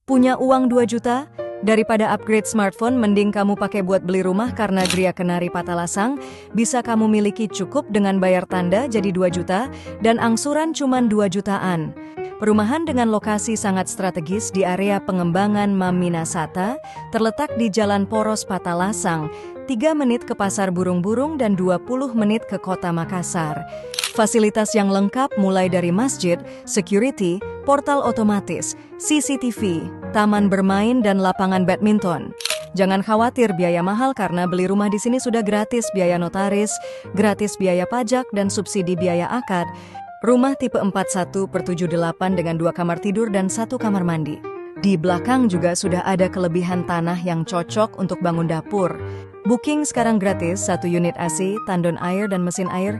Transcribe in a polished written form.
Punya uang 2 juta? Daripada upgrade smartphone, mending kamu pakai buat beli rumah karena Gria Kenari Patalasang bisa kamu miliki cukup dengan bayar tanda jadi 2 juta dan angsuran cuman 2 jutaan. Perumahan dengan lokasi sangat strategis di area pengembangan Maminasata, terletak di Jalan Poros Patalasang, 3 menit ke Pasar Burung-Burung dan 20 menit ke Kota Makassar. Fasilitas yang lengkap mulai dari masjid, security, portal otomatis, CCTV, taman bermain dan lapangan badminton. Jangan khawatir biaya mahal karena beli rumah di sini sudah gratis biaya notaris, gratis biaya pajak dan subsidi biaya akad. Rumah tipe 41/78 dengan 2 kamar tidur dan 1 kamar mandi. Di belakang juga sudah ada kelebihan tanah yang cocok untuk bangun dapur. Booking sekarang gratis 1 unit AC, tandon air dan mesin air.